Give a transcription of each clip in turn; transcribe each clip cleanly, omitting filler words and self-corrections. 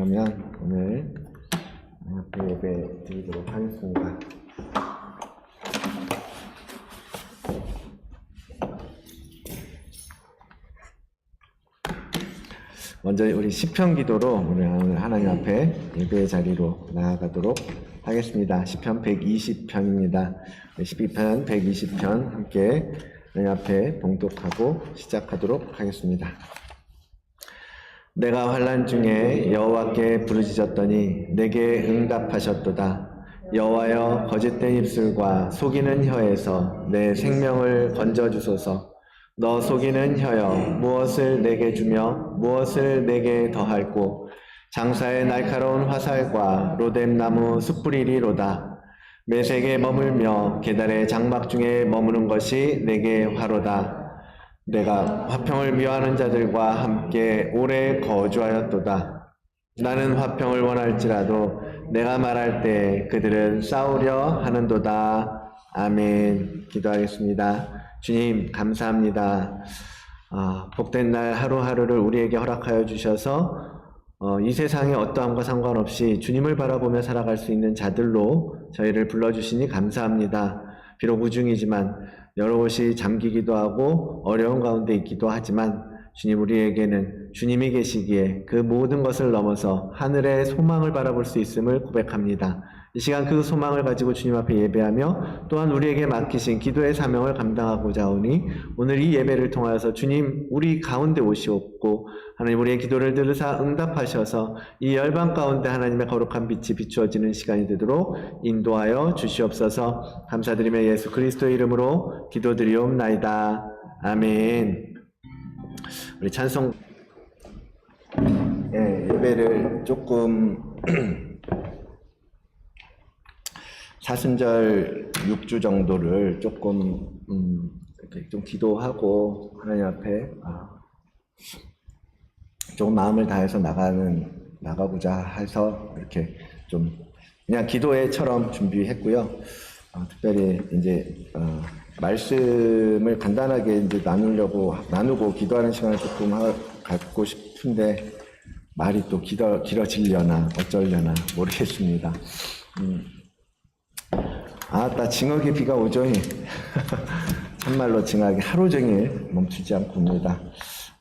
그러면 오늘 예배 드리도록 하겠습니다. 먼저 우리 시편 기도로 오늘 하나님 앞에 예배의 자리로 나아가도록 하겠습니다. 시편 120편입니다. 12편, 120편 함께 하나님 앞에 봉독하고 시작하도록 하겠습니다. 내가 환난 중에 여호와께 부르짖었더니 내게 응답하셨도다. 여호와여, 거짓된 입술과 속이는 혀에서 내 생명을 건져주소서. 너 속이는 혀여, 무엇을 내게 주며 무엇을 내게 더할꼬. 장사의 날카로운 화살과 로뎀나무 숯불이리로다. 메색에 머물며 계달의 장막 중에 머무는 것이 내게 화로다. 내가 화평을 미워하는 자들과 함께 오래 거주하였도다. 나는 화평을 원할지라도 내가 말할 때 그들은 싸우려 하는도다. 아멘. 기도하겠습니다. 주님, 감사합니다. 복된 날 하루하루를 우리에게 허락하여 주셔서 이 세상의 어떠함과 상관없이 주님을 바라보며 살아갈 수 있는 자들로 저희를 불러주시니 감사합니다. 비록 우중이지만 여러 곳이 잠기기도 하고 어려운 가운데 있기도 하지만 주님, 우리에게는 주님이 계시기에 그 모든 것을 넘어서 하늘의 소망을 바라볼 수 있음을 고백합니다. 이 시간 그 소망을 가지고 주님 앞에 예배하며 또한 우리에게 맡기신 기도의 사명을 감당하고자 하오니 오늘 이 예배를 통하여서 주님 우리 가운데 오시옵고 하나님 우리의 기도를 들으사 응답하셔서 이 열방 가운데 하나님의 거룩한 빛이 비추어지는 시간이 되도록 인도하여 주시옵소서. 감사드리며 예수 그리스도의 이름으로 기도드리옵나이다. 아멘. 우리 찬송 예배를 조금 사순절 6주 정도를 조금 이렇게 좀 기도하고 하나님 앞에 조금 마음을 다해서 나가고자 해서 이렇게 좀 그냥 기도회처럼 준비했고요. 특별히 이제 말씀을 간단하게 이제 나누고 기도하는 시간을 조금 갖고 싶은데 말이 또 길어지려나 어쩌려나 모르겠습니다. 나 징하게 비가 오죠. 참말로 징하게 하루 종일 멈추지 않고 옵니다.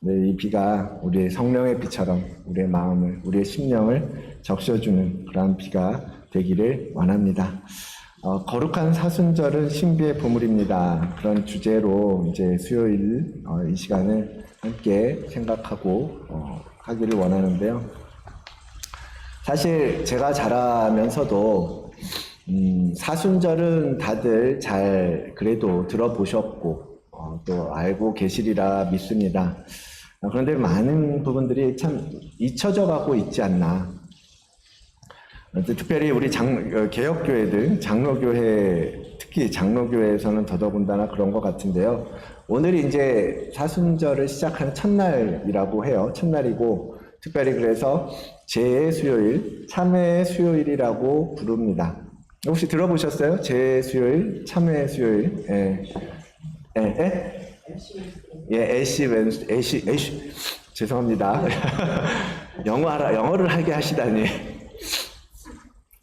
네, 이 비가 우리의 성령의 비처럼 우리의 마음을, 우리의 심령을 적셔주는 그러한 비가 되기를 원합니다. 거룩한 사순절은 신비의 보물입니다. 그런 주제로 이제 수요일 이 시간을 함께 생각하고 하기를 원하는데요. 사실 제가 자라면서도 사순절은 다들 잘 그래도 들어보셨고 또 알고 계시리라 믿습니다. 그런데 많은 부분들이 참 잊혀져 가고 있지 않나. 특별히 우리 개혁교회들, 장로교회, 특히 장로교회에서는 더더군다나 그런 것 같은데요. 오늘이 이제 사순절을 시작하는 첫날이라고 해요. 첫날이고, 특별히 그래서 제 수요일, 참회의 수요일이라고 부릅니다. 혹시 들어보셨어요? 제 수요일, 참회의 수요일. 애쉬, 죄송합니다. 영어를 하게 하시다니.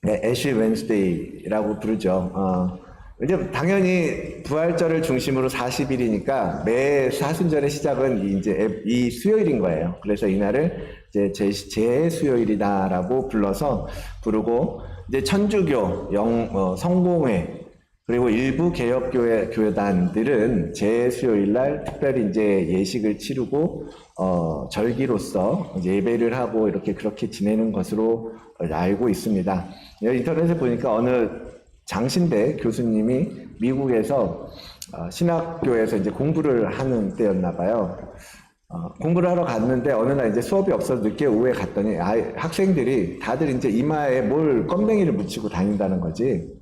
애쉬 웬스데이라고 부르죠. 이제 당연히 부활절을 중심으로 40일이니까 매 사순절의 시작은 이제 이 수요일인 거예요. 그래서 이날을 이제 제 수요일이다라고 부르고 이제 천주교, 성공회 그리고 일부 교단들은 제 수요일 날 특별히 이제 예식을 치르고 절기로서 이제 예배를 하고 그렇게 지내는 것으로 알고 있습니다. 인터넷에 보니까 어느 장신대 교수님이 미국에서 신학교에서 이제 공부를 하는 때였나 봐요. 공부를 하러 갔는데 어느 날 이제 수업이 없어서 늦게 오후에 갔더니 학생들이 다들 이제 이마에 껌댕이를 묻히고 다닌다는 거지.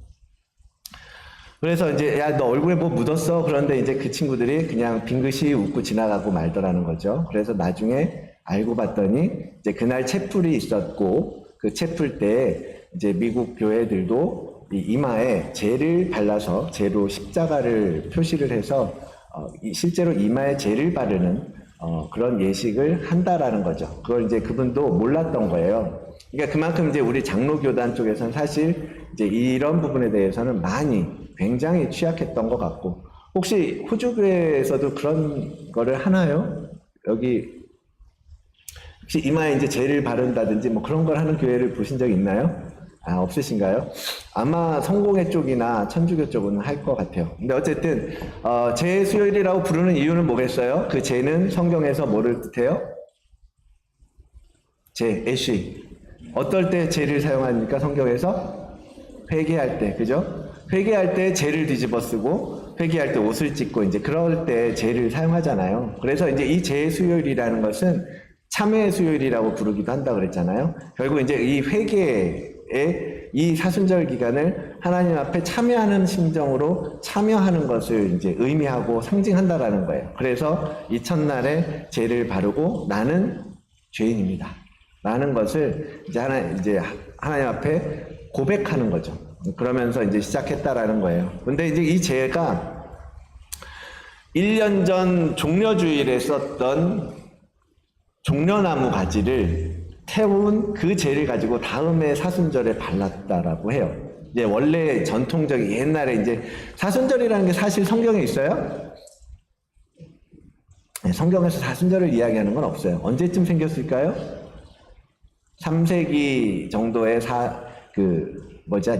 그래서 이제 야, 너 얼굴에 뭐 묻었어? 그런데 이제 그 친구들이 그냥 빙긋이 웃고 지나가고 말더라는 거죠. 그래서 나중에 알고 봤더니 이제 그날 채플이 있었고 그 채플 때 이제 미국 교회들도 이 이마에 젤을 발라서 젤로 십자가를 표시를 해서 실제로 이마에 젤을 바르는 그런 예식을 한다라는 거죠. 그걸 이제 그분도 몰랐던 거예요. 그러니까 그만큼 이제 우리 장로교단 쪽에서는 사실 이제 이런 부분에 대해서는 많이 굉장히 취약했던 것 같고, 혹시 호주교회에서도 그런 거를 하나요? 여기 혹시 이마에 이제 젤을 바른다든지 뭐 그런 걸 하는 교회를 보신 적 있나요? 아, 없으신가요? 아마 성공회 쪽이나 천주교 쪽은 할 것 같아요. 근데 어쨌든 제 수요일이라고 부르는 이유는 뭐겠어요? 그 제는 성경에서 뭐를 뜻해요? 제, 애쉬. 어떨 때 제를 사용합니까? 성경에서? 회개할 때, 그죠? 회개할 때 제를 뒤집어 쓰고, 회개할 때 옷을 찢고, 이제 그럴 때 제를 사용하잖아요. 그래서 이제 이 제 수요일이라는 것은 참회 수요일이라고 부르기도 한다 그랬잖아요. 결국 이제 이 회개의 이 사순절 기간을 하나님 앞에 참여하는 심정으로 참여하는 것을 이제 의미하고 상징한다라는 거예요. 그래서 이 첫날에 제를 바르고 나는 죄인입니다. 라는 것을 이제 하나님 앞에 고백하는 거죠. 그러면서 이제 시작했다라는 거예요. 근데 이제 이 제가 1년 전 종려주일에 썼던 종려나무 가지를 태운 그 재를 가지고 다음에 사순절에 발랐다라고 해요. 이제 원래 전통적인 옛날에 이제 사순절이라는 게 사실 성경에 있어요? 네, 성경에서 사순절을 이야기하는 건 없어요. 언제쯤 생겼을까요? 3세기 정도의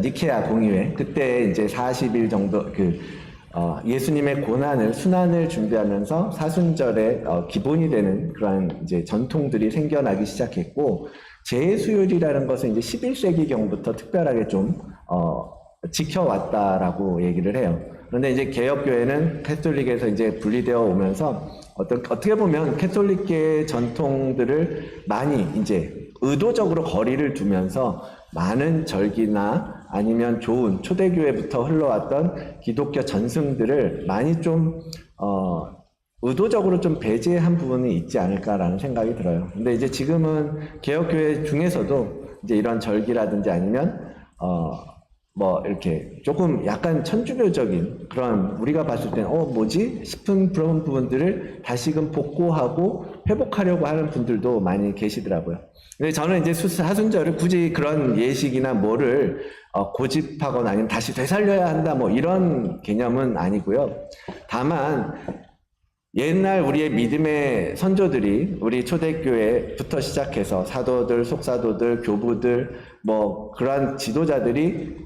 니케아 공의회 그때 이제 40일 정도 예수님의 고난을 순환을 준비하면서 사순절의 기본이 되는 그러한 이제 전통들이 생겨나기 시작했고, 제수요일이라는 것은 이제 11세기 경부터 특별하게 좀 지켜왔다라고 얘기를 해요. 그런데 이제 개혁교회는 캐톨릭에서 이제 분리되어 오면서 어떻게 보면 캐톨릭계의 전통들을 많이 이제 의도적으로 거리를 두면서 많은 절기나 아니면 좋은 초대교회부터 흘러왔던 기독교 전승들을 많이 좀 의도적으로 좀 배제한 부분이 있지 않을까라는 생각이 들어요. 근데 이제 지금은 개혁교회 중에서도 이제 이런 절기라든지 아니면 이렇게 조금 약간 천주교적인 그런 우리가 봤을 때는 뭐지? 싶은 그런 부분들을 다시금 복구하고 회복하려고 하는 분들도 많이 계시더라고요. 근데 저는 이제 사순절을 굳이 그런 예식이나 뭐를 고집하거나 아니면 다시 되살려야 한다 뭐 이런 개념은 아니고요. 다만 옛날 우리의 믿음의 선조들이 우리 초대교회부터 시작해서 사도들, 속사도들, 교부들 뭐 그러한 지도자들이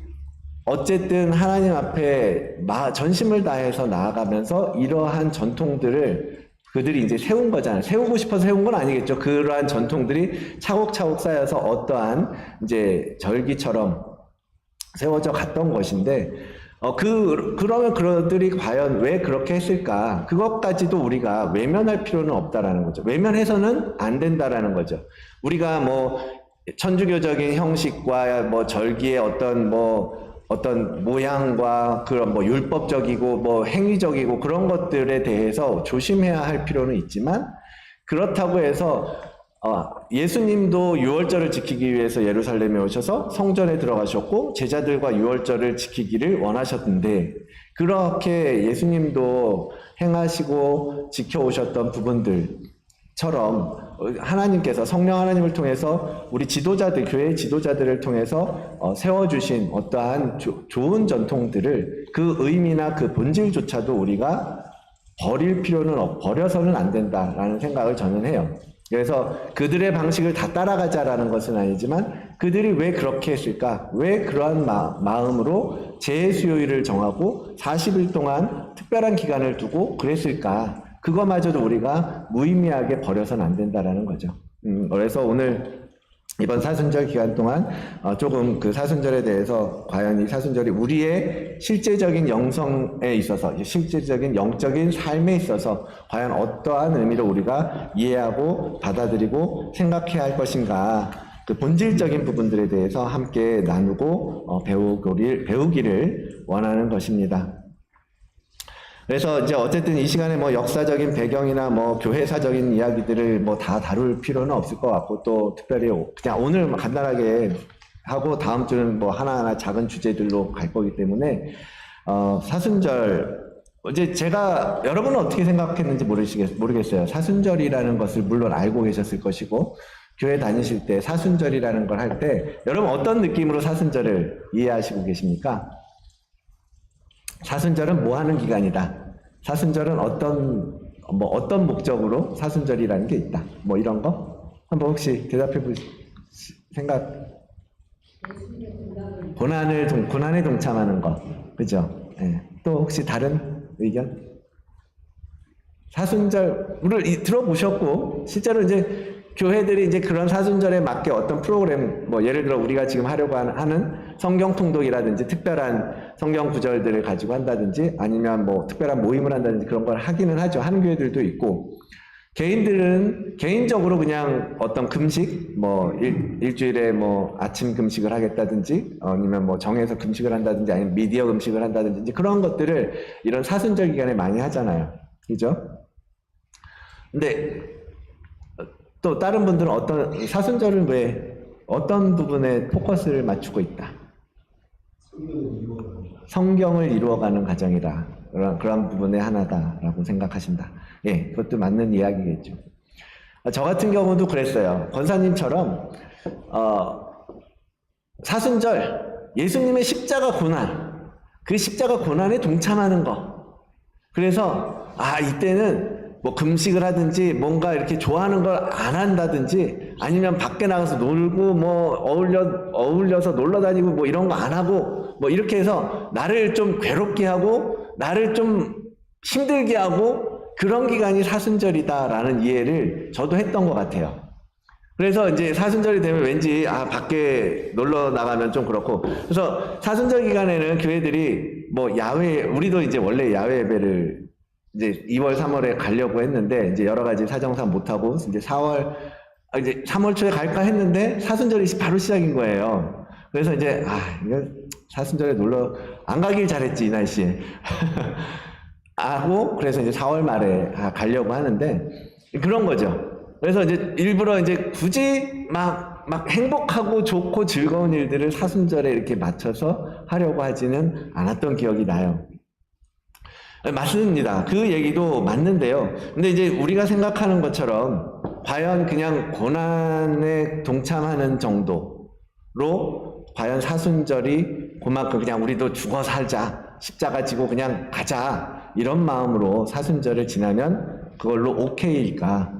어쨌든 하나님 앞에 전심을 다해서 나아가면서 이러한 전통들을 그들이 이제 세운 거잖아요. 세우고 싶어서 세운 건 아니겠죠. 그러한 전통들이 차곡차곡 쌓여서 어떠한 이제 절기처럼 세워져 갔던 것인데, 그러면 그들이 과연 왜 그렇게 했을까? 그것까지도 우리가 외면할 필요는 없다라는 거죠. 외면해서는 안 된다라는 거죠. 우리가 뭐 천주교적인 형식과 뭐 절기의 어떤 모양과 그런 뭐 율법적이고 뭐 행위적이고 그런 것들에 대해서 조심해야 할 필요는 있지만, 그렇다고 해서 예수님도 유월절을 지키기 위해서 예루살렘에 오셔서 성전에 들어가셨고 제자들과 유월절을 지키기를 원하셨는데, 그렇게 예수님도 행하시고 지켜오셨던 부분들처럼 하나님께서 성령 하나님을 통해서 우리 지도자들, 교회 지도자들을 통해서 세워주신 어떠한 좋은 전통들을 그 의미나 그 본질조차도 우리가 버려서는 안 된다라는 생각을 저는 해요. 그래서 그들의 방식을 다 따라가자라는 것은 아니지만 그들이 왜 그렇게 했을까? 왜 그러한 마음으로 제수요일을 정하고 40일 동안 특별한 기간을 두고 그랬을까? 그거마저도 우리가 무의미하게 버려서는 안 된다라는 거죠. 그래서 오늘 이번 사순절 기간 동안 조금 그 사순절에 대해서 과연 이 사순절이 우리의 실제적인 영성에 있어서, 실제적인 영적인 삶에 있어서 과연 어떠한 의미로 우리가 이해하고 받아들이고 생각해야 할 것인가, 그 본질적인 부분들에 대해서 함께 나누고 배우기를 원하는 것입니다. 그래서 이제 어쨌든 이 시간에 뭐 역사적인 배경이나 뭐 교회사적인 이야기들을 뭐 다 다룰 필요는 없을 것 같고, 또 특별히 그냥 오늘 간단하게 하고 다음 주는 뭐 하나하나 작은 주제들로 갈 거기 때문에 사순절, 이제 제가 여러분은 어떻게 생각했는지 모르겠어요. 사순절이라는 것을 물론 알고 계셨을 것이고 교회 다니실 때 사순절이라는 걸 할 때 여러분 어떤 느낌으로 사순절을 이해하시고 계십니까? 사순절은 뭐 하는 기간이다. 사순절은 어떤 목적으로 사순절이라는 게 있다. 뭐 이런 거? 한번 혹시 대답해 보실 생각? 고난에 동참하는 거. 그죠? 예. 또 혹시 다른 의견? 사순절을 들어보셨고, 실제로 이제 교회들이 이제 그런 사순절에 맞게 어떤 프로그램, 뭐 예를 들어 우리가 지금 하려고 하는 성경 통독이라든지 특별한 성경 구절들을 가지고 한다든지 아니면 뭐 특별한 모임을 한다든지 그런 걸 하기는 하죠. 하는 교회들도 있고, 개인들은 개인적으로 그냥 어떤 금식, 뭐 일주일에 뭐 아침 금식을 하겠다든지 아니면 뭐 정해서 금식을 한다든지 아니면 미디어 금식을 한다든지 그런 것들을 이런 사순절 기간에 많이 하잖아요. 그죠? 근데 또 다른 분들은 어떤 사순절은 왜 어떤 부분에 포커스를 맞추고 있다. 성경을 이루어가는 과정이다. 그런 부분의 하나다라고 생각하신다. 예, 그것도 맞는 이야기겠죠. 저 같은 경우도 그랬어요. 권사님처럼 사순절 예수님의 십자가 고난, 그 십자가 고난에 동참하는 거. 그래서 이때는 뭐 금식을 하든지 뭔가 이렇게 좋아하는 걸 안 한다든지 아니면 밖에 나가서 놀고 뭐 어울려서 놀러 다니고 뭐 이런 거 안 하고 뭐 이렇게 해서 나를 좀 괴롭게 하고 나를 좀 힘들게 하고 그런 기간이 사순절이다라는 이해를 저도 했던 것 같아요. 그래서 이제 사순절이 되면 왠지 밖에 놀러 나가면 좀 그렇고, 그래서 사순절 기간에는 교회들이 뭐 우리도 이제 원래 야외 예배를 이제 2월, 3월에 가려고 했는데 이제 여러 가지 사정상 못하고 이제 3월 초에 갈까 했는데 사순절이 바로 시작인 거예요. 그래서 이제 이거 사순절에 놀러 안 가길 잘했지 이 날씨에 하고 그래서 이제 4월 말에 가려고 하는데 그런 거죠. 그래서 이제 일부러 이제 굳이 막 행복하고 좋고 즐거운 일들을 사순절에 이렇게 맞춰서 하려고 하지는 않았던 기억이 나요. 맞습니다. 그 얘기도 맞는데요. 근데 이제 우리가 생각하는 것처럼 과연 그냥 고난에 동참하는 정도로 과연 사순절이 그만큼 그냥 우리도 죽어 살자, 십자가 지고 그냥 가자 이런 마음으로 사순절을 지나면 그걸로 오케이일까?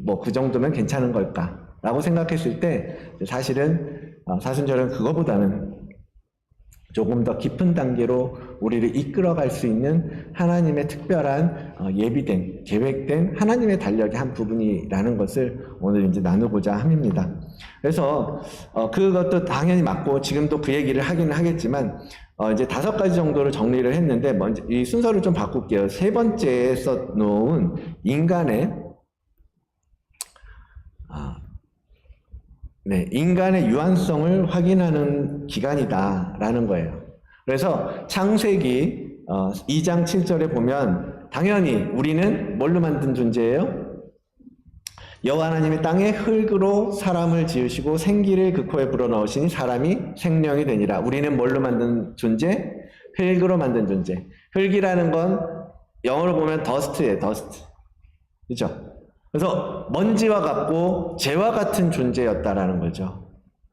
뭐 그 정도면 괜찮은 걸까? 라고 생각했을 때 사실은 사순절은 그거보다는 조금 더 깊은 단계로 우리를 이끌어갈 수 있는 하나님의 특별한 예비된, 계획된 하나님의 달력의 한 부분이라는 것을 오늘 이제 나누고자 합니다. 그래서 그것도 당연히 맞고 지금도 그 얘기를 하긴 하겠지만 이제 5가지 정도를 정리를 했는데 먼저 이 순서를 좀 바꿀게요. 세 번째에 써놓은 인간의 유한성을 확인하는 기간이다라는 거예요. 그래서 창세기 2장 7절에 보면 당연히 우리는 뭘로 만든 존재예요? 여호와 하나님이 땅에 흙으로 사람을 지으시고 생기를 그 코에 불어넣으시니 사람이 생명이 되니라. 우리는 뭘로 만든 존재? 흙으로 만든 존재. 흙이라는 건 영어로 보면 dust예요. dust. 그렇죠? 그래서 먼지와 같고 재와 같은 존재였다라는 거죠.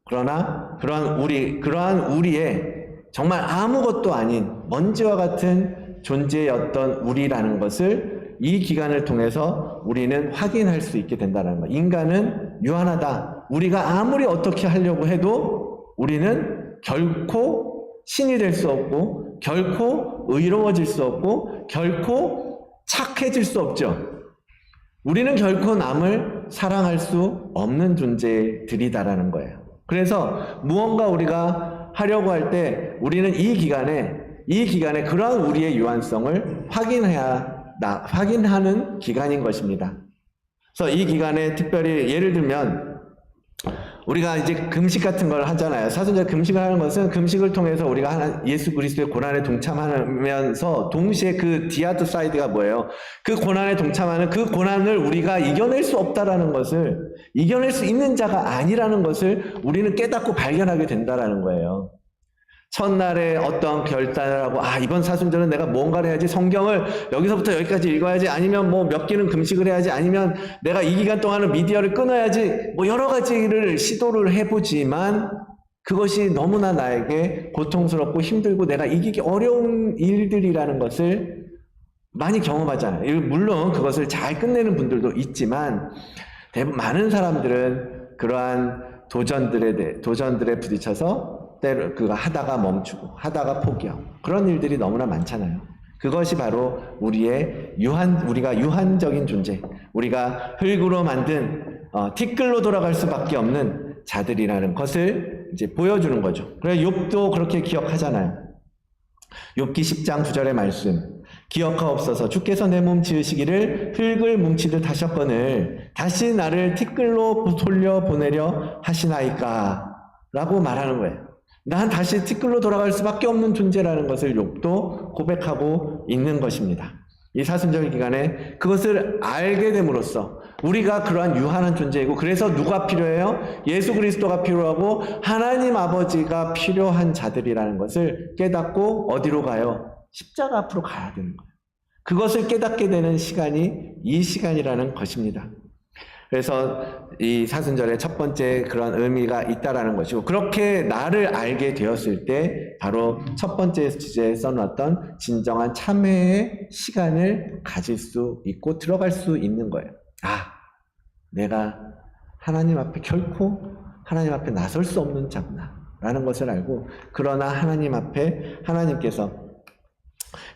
그러나 그러한 우리의 정말 아무것도 아닌 먼지와 같은 존재였던 우리라는 것을 이 기간을 통해서 우리는 확인할 수 있게 된다는 거예요. 인간은 유한하다. 우리가 아무리 어떻게 하려고 해도 우리는 결코 신이 될 수 없고 결코 의로워질 수 없고 결코 착해질 수 없죠. 우리는 결코 남을 사랑할 수 없는 존재들이다라는 거예요. 그래서 무언가 우리가 하려고 할 때 우리는 이 기간에 그러한 우리의 유한성을 확인하는 기간인 것입니다. 그래서 이 기간에 특별히 예를 들면 우리가 이제 금식 같은 걸 하잖아요. 사순절 금식을 하는 것은 금식을 통해서 우리가 예수 그리스도의 고난에 동참하면서 동시에 그 디아드 사이드가 뭐예요? 그 고난에 동참하는 그 고난을 우리가 이겨낼 수 없다라는 것을, 이겨낼 수 있는 자가 아니라는 것을 우리는 깨닫고 발견하게 된다라는 거예요. 첫날에 어떤 결단을 하고, 이번 사순절은 내가 뭔가를 해야지, 성경을 여기서부터 여기까지 읽어야지, 아니면 뭐 몇 개는 금식을 해야지, 아니면 내가 이 기간 동안은 미디어를 끊어야지, 뭐 여러 가지를 시도를 해보지만 그것이 너무나 나에게 고통스럽고 힘들고 내가 이기기 어려운 일들이라는 것을 많이 경험하잖아요. 물론 그것을 잘 끝내는 분들도 있지만 많은 사람들은 그러한 도전들에 부딪혀서 때로 그거 하다가 멈추고 하다가 포기하고 그런 일들이 너무나 많잖아요. 그것이 바로 우리가 유한적인 존재, 우리가 흙으로 만든 티끌로 돌아갈 수밖에 없는 자들이라는 것을 이제 보여주는 거죠. 그래서 욥도 그렇게 기억하잖아요. 욥기 10장 9절의 말씀, 기억하옵소서 주께서 내 몸 지으시기를 흙을 뭉치듯 하셨거늘 다시 나를 티끌로 돌려보내려 하시나이까 라고 말하는 거예요. 난 다시 티끌로 돌아갈 수밖에 없는 존재라는 것을 욥도 고백하고 있는 것입니다. 이 사순절 기간에 그것을 알게 됨으로써 우리가 그러한 유한한 존재이고, 그래서 누가 필요해요? 예수 그리스도가 필요하고 하나님 아버지가 필요한 자들이라는 것을 깨닫고 어디로 가요? 십자가 앞으로 가야 되는 거예요. 그것을 깨닫게 되는 시간이 이 시간이라는 것입니다. 그래서 이 사순절의 첫 번째 그런 의미가 있다라는 것이고, 그렇게 나를 알게 되었을 때 바로 첫 번째 주제에 써놨던 진정한 참회의 시간을 가질 수 있고 들어갈 수 있는 거예요. 내가 하나님 앞에 결코 하나님 앞에 나설 수 없는 자구나 라는 것을 알고, 그러나 하나님 앞에 하나님께서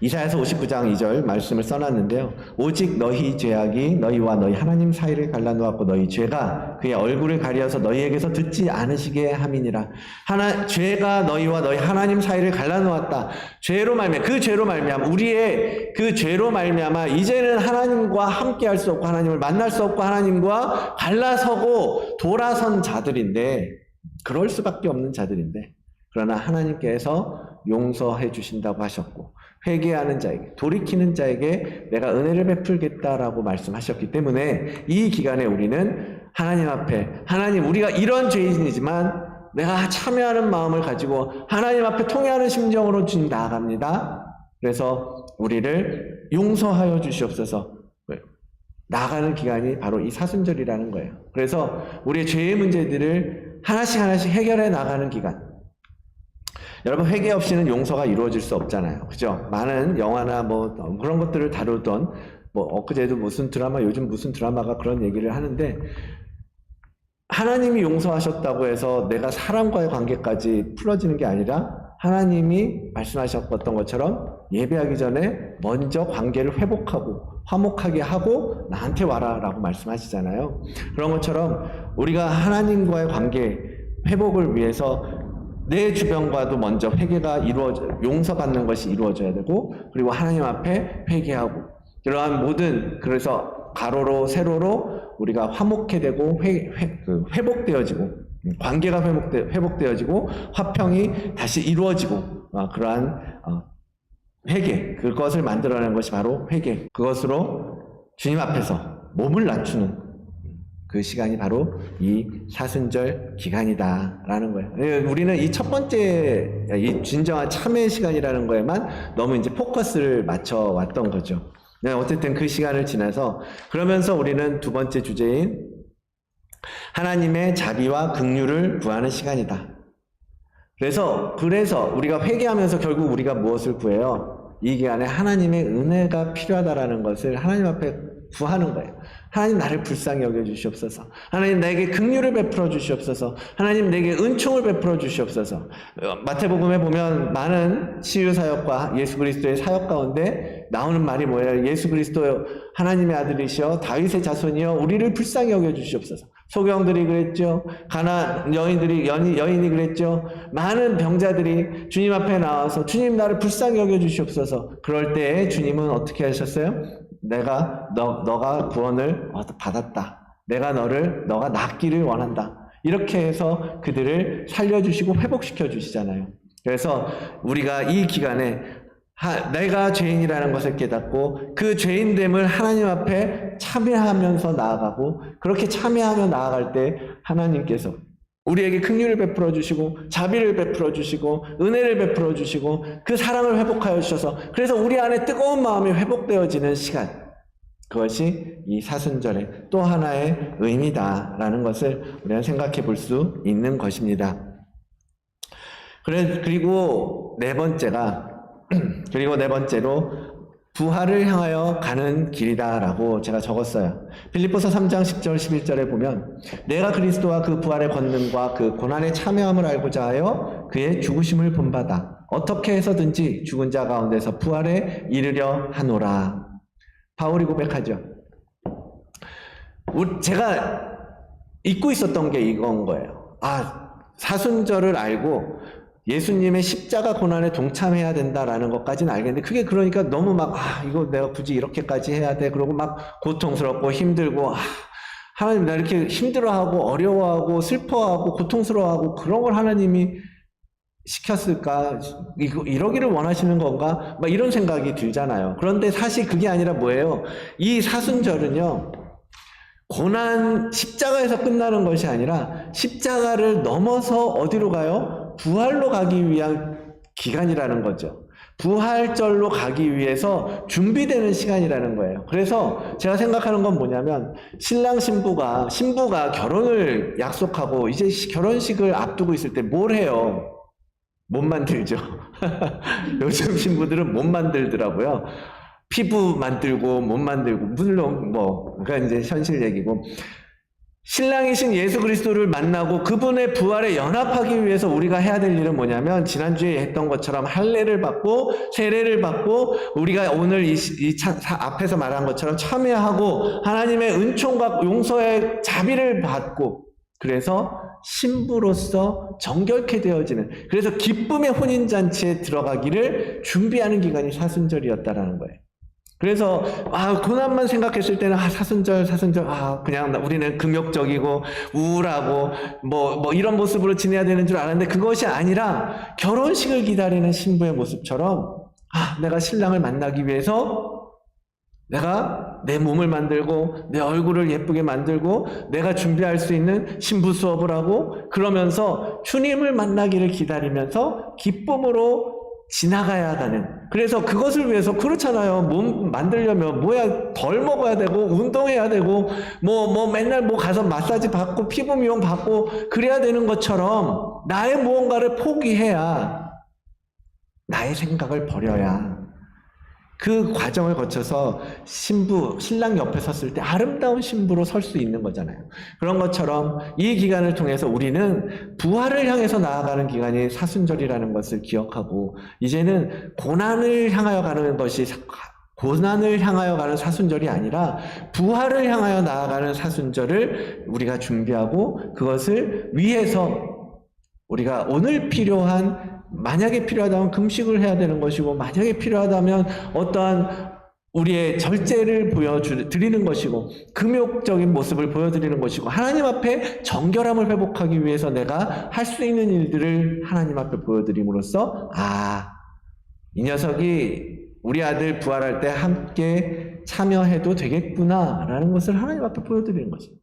이사야서 59장 2절 말씀을 써놨는데요. 오직 너희 죄악이 너희와 너희 하나님 사이를 갈라놓았고 너희 죄가 그의 얼굴을 가리어서 너희에게서 듣지 않으시게 함이니라. 죄가 너희와 너희 하나님 사이를 갈라놓았다. 그 죄로 말미암아 우리의 그 죄로 말미암아 이제는 하나님과 함께할 수 없고 하나님을 만날 수 없고 하나님과 갈라서고 돌아선 자들인데, 그럴 수밖에 없는 자들인데, 그러나 하나님께서 용서해 주신다고 하셨고 회개하는 자에게, 돌이키는 자에게 내가 은혜를 베풀겠다라고 말씀하셨기 때문에 이 기간에 우리는 하나님 앞에, 우리가 이런 죄인이지만 내가 참여하는 마음을 가지고 하나님 앞에 통회하는 심정으로 주님 나아갑니다. 그래서 우리를 용서하여 주시옵소서 나아가는 기간이 바로 이 사순절이라는 거예요. 그래서 우리의 죄의 문제들을 하나씩 해결해 나가는 기간. 여러분, 회개 없이는 용서가 이루어질 수 없잖아요. 그죠? 많은 영화나 그런 것들을 다루던, 엊그제도 요즘 무슨 드라마가 그런 얘기를 하는데, 하나님이 용서하셨다고 해서 내가 사람과의 관계까지 풀어지는 게 아니라 하나님이 말씀하셨던 것처럼 예배하기 전에 먼저 관계를 회복하고 화목하게 하고 나한테 와라 라고 말씀하시잖아요. 그런 것처럼 우리가 하나님과의 관계 회복을 위해서 내 주변과도 먼저 회개가 용서받는 것이 이루어져야 되고, 그리고 하나님 앞에 회개하고, 이러한 그래서 가로로 세로로 우리가 화목해 되고 회복되어지고, 관계가 회복되어지고 화평이 다시 이루어지고, 그러한 회개, 그것을 만들어내는 것이 바로 회개. 그것으로 주님 앞에서 몸을 낮추는 그 시간이 바로 이 사순절 기간이다라는 거예요. 우리는 이 첫 번째, 이 진정한 참회의 시간이라는 거에만 너무 이제 포커스를 맞춰 왔던 거죠. 어쨌든 그 시간을 지나서, 그러면서 우리는 두 번째 주제인 하나님의 자비와 긍휼을 구하는 시간이다. 그래서 우리가 회개하면서 결국 우리가 무엇을 구해요? 이 기간에 하나님의 은혜가 필요하다라는 것을 하나님 앞에 구하는 거예요. 하나님, 나를 불쌍히 여겨주시옵소서. 하나님, 내게 긍휼을 베풀어 주시옵소서. 하나님, 내게 은총을 베풀어 주시옵소서. 마태복음에 보면 많은 치유사역과 예수 그리스도의 사역 가운데 나오는 말이 뭐예요? 예수 그리스도 하나님의 아들이시여 다윗의 자손이여 우리를 불쌍히 여겨주시옵소서. 소경들이 그랬죠. 여인이 그랬죠. 많은 병자들이 주님 앞에 나와서 주님, 나를 불쌍히 여겨주시옵소서. 그럴 때 주님은 어떻게 하셨어요? 너가 구원을 받았다. 너가 낫기를 원한다. 이렇게 해서 그들을 살려주시고 회복시켜 주시잖아요. 그래서 우리가 이 기간에 내가 죄인이라는 것을 깨닫고 그 죄인됨을 하나님 앞에 참회하면서 나아가고, 그렇게 참회하며 나아갈 때 하나님께서 우리에게 긍휼을 베풀어 주시고 자비를 베풀어 주시고 은혜를 베풀어 주시고 그 사랑을 회복하여 주셔서 그래서 우리 안에 뜨거운 마음이 회복되어지는 시간, 그것이 이 사순절의 또 하나의 의미다라는 것을 우리가 생각해 볼 수 있는 것입니다. 그리고 네 번째로 부활을 향하여 가는 길이다라고 제가 적었어요. 빌립보서 3장 10절 11절에 보면 내가 그리스도와 그 부활의 권능과 그 고난에 참여함을 알고자 하여 그의 죽으심을 본받아 어떻게 해서든지 죽은 자 가운데서 부활에 이르려 하노라. 바울이 고백하죠. 제가 잊고 있었던 게 이건 거예요. 사순절을 알고 예수님의 십자가 고난에 동참해야 된다라는 것까지는 알겠는데 그게 그러니까 너무 막 이거 내가 굳이 이렇게까지 해야 돼 그러고 막 고통스럽고 힘들고 하나님 나 이렇게 힘들어하고 어려워하고 슬퍼하고 고통스러워하고 그런 걸 하나님이 시켰을까? 이러기를 원하시는 건가? 막 이런 생각이 들잖아요. 그런데 사실 그게 아니라 뭐예요? 이 사순절은요, 고난, 십자가에서 끝나는 것이 아니라 십자가를 넘어서 어디로 가요? 부활로 가기 위한 기간이라는 거죠. 부활절로 가기 위해서 준비되는 시간이라는 거예요. 그래서 제가 생각하는 건 뭐냐면 신랑 신부가 결혼을 약속하고 이제 결혼식을 앞두고 있을 때 뭘 해요? 못 만들죠. 요즘 신부들은 못 만들더라고요. 피부 만들고 못 만들고 물론 그러니까 이제 현실 얘기고 신랑이신 예수 그리스도를 만나고 그분의 부활에 연합하기 위해서 우리가 해야 될 일은 뭐냐면 지난주에 했던 것처럼 할례를 받고 세례를 받고 우리가 오늘 앞에서 말한 것처럼 참여하고 하나님의 은총과 용서의 자비를 받고 그래서 신부로서 정결케 되어지는 그래서 기쁨의 혼인잔치에 들어가기를 준비하는 기간이 사순절이었다라는 거예요. 그래서 고난만 생각했을 때는 사순절 그냥 우리는 금욕적이고 우울하고 뭐 이런 모습으로 지내야 되는 줄 알았는데 그것이 아니라 결혼식을 기다리는 신부의 모습처럼 내가 신랑을 만나기 위해서 내가 내 몸을 만들고 내 얼굴을 예쁘게 만들고 내가 준비할 수 있는 신부 수업을 하고 그러면서 주님을 만나기를 기다리면서 기쁨으로 지나가야 하는 그래서 그것을 위해서 그렇잖아요. 몸 만들려면 덜 먹어야 되고 운동해야 되고 맨날 가서 마사지 받고 피부 미용 받고 그래야 되는 것처럼 나의 무언가를 포기해야 나의 생각을 버려야 그 과정을 거쳐서 신랑 옆에 섰을 때 아름다운 신부로 설 수 있는 거잖아요. 그런 것처럼 이 기간을 통해서 우리는 부활을 향해서 나아가는 기간이 사순절이라는 것을 기억하고 이제는 고난을 향하여 가는 사순절이 아니라 부활을 향하여 나아가는 사순절을 우리가 준비하고 그것을 위해서 우리가 오늘 만약에 필요하다면 금식을 해야 되는 것이고 만약에 필요하다면 어떠한 우리의 절제를 보여드리는 것이고 금욕적인 모습을 보여드리는 것이고 하나님 앞에 정결함을 회복하기 위해서 내가 할 수 있는 일들을 하나님 앞에 보여드림으로써 이 녀석이 우리 아들 부활할 때 함께 참여해도 되겠구나 라는 것을 하나님 앞에 보여드리는 것입니다.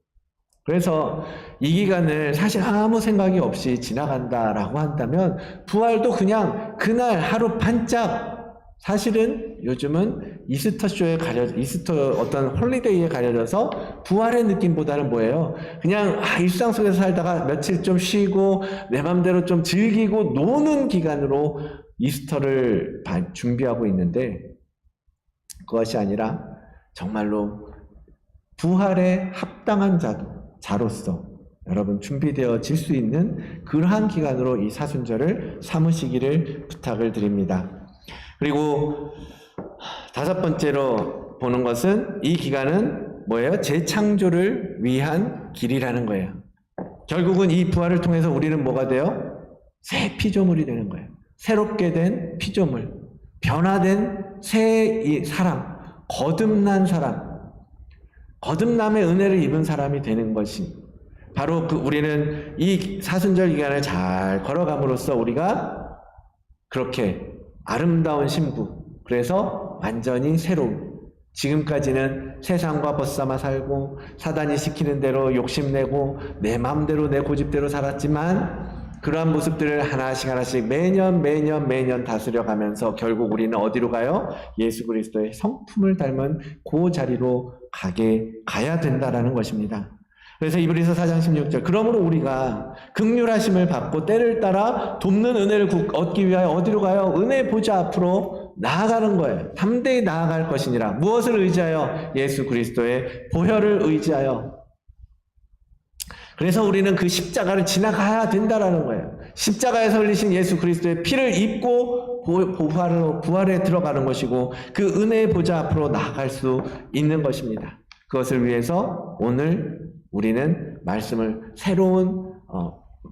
그래서 이 기간을 사실 아무 생각이 없이 지나간다라고 한다면 부활도 그냥 그날 하루 반짝 사실은 요즘은 이스터 어떤 홀리데이에 가려져서 부활의 느낌보다는 뭐예요? 그냥 일상 속에서 살다가 며칠 좀 쉬고 내 맘대로 좀 즐기고 노는 기간으로 이스터를 준비하고 있는데 그것이 아니라 정말로 부활에 합당한 자로서 여러분 준비되어질 수 있는 그러한 기간으로 이 사순절을 삼으시기를 부탁을 드립니다. 그리고 다섯 번째로 보는 것은 이 기간은 뭐예요? 재창조를 위한 길이라는 거예요. 결국은 이 부활을 통해서 우리는 뭐가 돼요? 새 피조물이 되는 거예요. 새롭게 된 피조물, 변화된 새 사람, 거듭난 사람, 거듭남의 은혜를 입은 사람이 되는 것이 바로 우리는 이 사순절 기간을 잘 걸어감으로써 우리가 그렇게 아름다운 신부, 그래서 완전히 새로운 지금까지는 세상과 벗삼아 살고 사단이 시키는 대로 욕심내고 내 마음대로 내 고집대로 살았지만 그러한 모습들을 하나씩 매년 다스려가면서 결국 우리는 어디로 가요? 예수 그리스도의 성품을 닮은 그 자리로 가야 된다라는 것입니다. 그래서 이브리서 4장 16절 그러므로 우리가 긍휼하심을 받고 때를 따라 돕는 은혜를 얻기 위하여 어디로 가요? 은혜 보좌 앞으로 나아가는 거예요. 담대히 나아갈 것이니라. 무엇을 의지하여? 예수 그리스도의 보혈을 의지하여. 그래서 우리는 그 십자가를 지나가야 된다라는 거예요. 십자가에서 흘리신 예수 그리스도의 피를 입고 부활에 들어가는 것이고 그 은혜의 보좌 앞으로 나아갈 수 있는 것입니다. 그것을 위해서 오늘 우리는 말씀을 새로운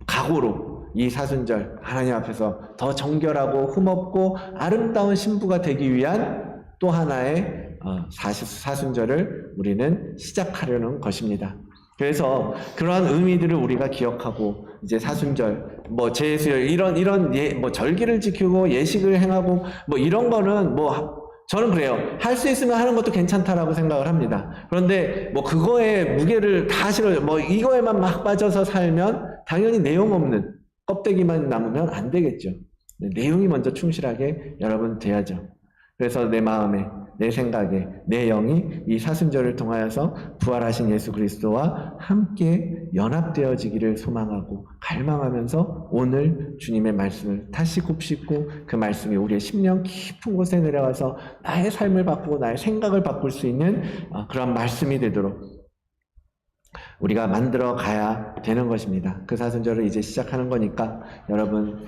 각오로 이 사순절 하나님 앞에서 더 정결하고 흠없고 아름다운 신부가 되기 위한 또 하나의 사순절을 우리는 시작하려는 것입니다. 그래서 그러한 의미들을 우리가 기억하고 이제 사순절, 제수절 이런 절기를 지키고 예식을 행하고 이런 거는 저는 그래요. 할 수 있으면 하는 것도 괜찮다라고 생각을 합니다. 그런데 그거에 무게를 다 실어요. 이거에만 막 빠져서 살면 당연히 내용 없는 껍데기만 남으면 안 되겠죠. 내용이 먼저 충실하게 여러분 돼야죠. 그래서 내 마음에, 내 생각에, 내 영이 이 사순절을 통하여서 부활하신 예수 그리스도와 함께 연합되어지기를 소망하고 갈망하면서 오늘 주님의 말씀을 다시 곱씹고 그 말씀이 우리의 심령 깊은 곳에 내려가서 나의 삶을 바꾸고 나의 생각을 바꿀 수 있는 그런 말씀이 되도록 우리가 만들어 가야 되는 것입니다. 그 사순절을 이제 시작하는 거니까 여러분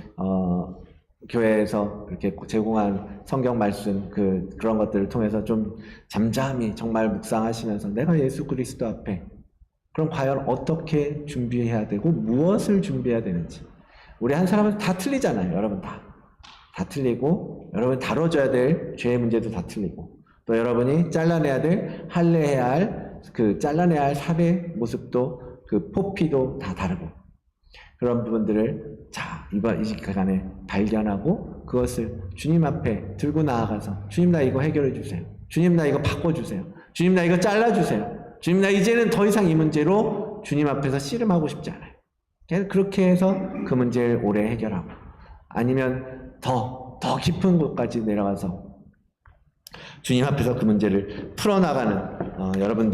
교회에서 이렇게 제공한 성경 말씀 그런 것들을 통해서 좀 잠잠히 정말 묵상하시면서 내가 예수 그리스도 앞에 그럼 과연 어떻게 준비해야 되고 무엇을 준비해야 되는지 우리 한 사람은 다 틀리잖아요. 여러분 다 틀리고 여러분 다뤄줘야 될 죄의 문제도 다 틀리고 또 여러분이 잘라내야 될 할례해야 할 잘라내야 할 삽의 모습도 그 포피도 다 다르고 그런 부분들을 이번 이 시간에 발견하고 그것을 주님 앞에 들고 나아가서 주님 나 이거 해결해 주세요. 주님 나 이거 바꿔주세요. 주님 나 이거 잘라주세요. 주님 나 이제는 더 이상 이 문제로 주님 앞에서 씨름하고 싶지 않아요. 그렇게 해서 그 문제를 오래 해결하고 아니면 더 깊은 곳까지 내려가서 주님 앞에서 그 문제를 풀어나가는 여러분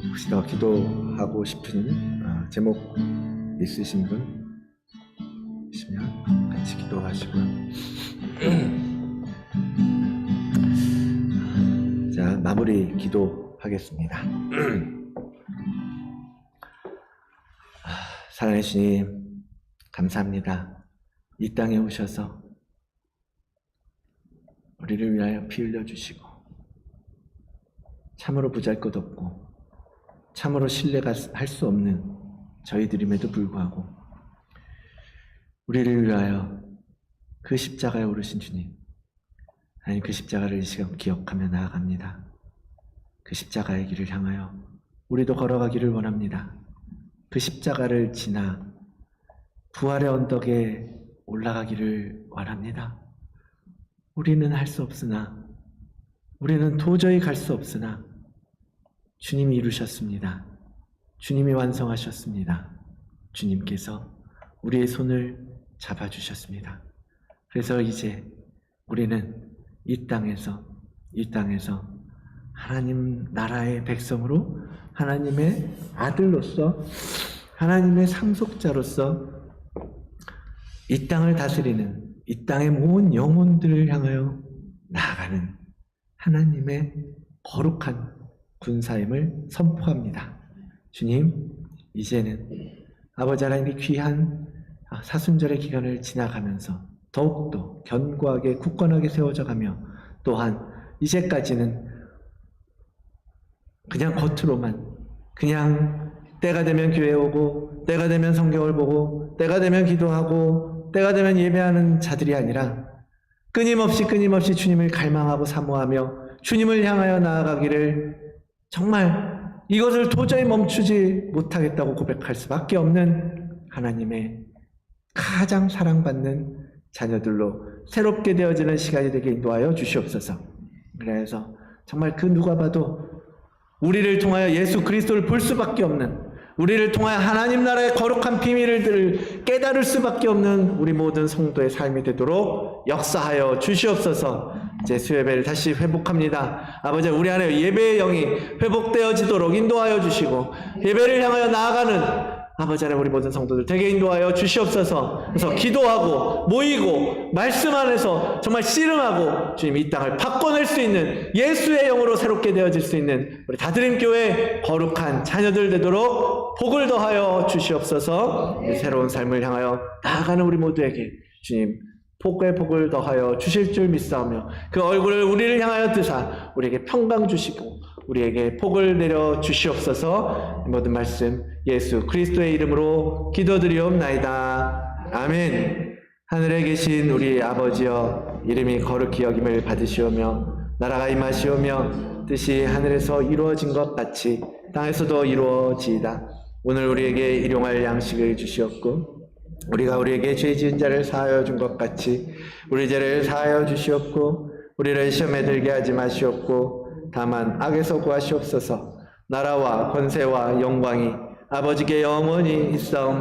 혹시 더 기도하고 싶은 제목 있으신 분 있으면 같이 기도하시고요. 자, 마무리 기도하겠습니다. 사랑의 주님 감사합니다. 이 땅에 오셔서 우리를 위하여 피 흘려주시고 참으로 보잘것없고 참으로 신뢰가 할 수 없는 저희들임에도 불구하고 우리를 위하여 그 십자가에 오르신 주님 하나님 그 십자가를 이 시간 기억하며 나아갑니다. 그 십자가의 길을 향하여 우리도 걸어가기를 원합니다. 그 십자가를 지나 부활의 언덕에 올라가기를 원합니다. 우리는 할 수 없으나 우리는 도저히 갈 수 없으나 주님이 이루셨습니다. 주님이 완성하셨습니다. 주님께서 우리의 손을 잡아주셨습니다. 그래서 이제 우리는 이 땅에서 하나님 나라의 백성으로 하나님의 아들로서 하나님의 상속자로서 이 땅을 다스리는 이 땅의 모든 영혼들을 향하여 나아가는 하나님의 거룩한 군사임을 선포합니다. 주님, 이제는 아버지 하나님의 귀한 사순절의 기간을 지나가면서 더욱더 견고하게 굳건하게 세워져 가며 또한 이제까지는 그냥 겉으로만 그냥 때가 되면 교회 오고 때가 되면 성경을 보고 때가 되면 기도하고 때가 되면 예배하는 자들이 아니라 끊임없이 주님을 갈망하고 사모하며 주님을 향하여 나아가기를 정말 이것을 도저히 멈추지 못하겠다고 고백할 수밖에 없는 하나님의 가장 사랑받는 자녀들로 새롭게 되어지는 시간이 되게 인도하여 주시옵소서. 그래서 정말 그 누가 봐도 우리를 통하여 예수 그리스도를 볼 수밖에 없는, 우리를 통하여 하나님 나라의 거룩한 비밀을 깨달을 수밖에 없는 우리 모든 성도의 삶이 되도록 역사하여 주시옵소서. 이제 수예배를 다시 회복합니다. 아버지, 우리 안에 예배의 영이 회복되어지도록 인도하여 주시고, 예배를 향하여 나아가는 아버지 하나님 우리 모든 성도들 되게 인도하여 주시옵소서. 그래서 기도하고 모이고 말씀 안에서 정말 씨름하고 주님 이 땅을 바꿔낼 수 있는 예수의 영으로 새롭게 되어질 수 있는 우리 다드림교회 거룩한 자녀들 되도록 복을 더하여 주시옵소서. 이 새로운 삶을 향하여 나아가는 우리 모두에게 주님 복의 복을 더하여 주실 줄 믿사오며 그 얼굴을 우리를 향하여 드사 우리에게 평강 주시고 우리에게 복을 내려 주시옵소서. 모든 말씀 예수 그리스도의 이름으로 기도드리옵나이다. 아멘. 하늘에 계신 우리 아버지여, 이름이 거룩히 여김을 받으시오며 나라가 임하시오며 뜻이 하늘에서 이루어진 것 같이 땅에서도 이루어지이다. 오늘 우리에게 일용할 양식을 주시옵고 우리가 우리에게 죄 지은 자를 사하여 준 것 같이 우리 죄를 사하여 주시옵고 우리를 시험에 들게 하지 마시옵고 다만 악에서 구하시옵소서. 나라와 권세와 영광이 아버지께 영원히 있사옵나이다.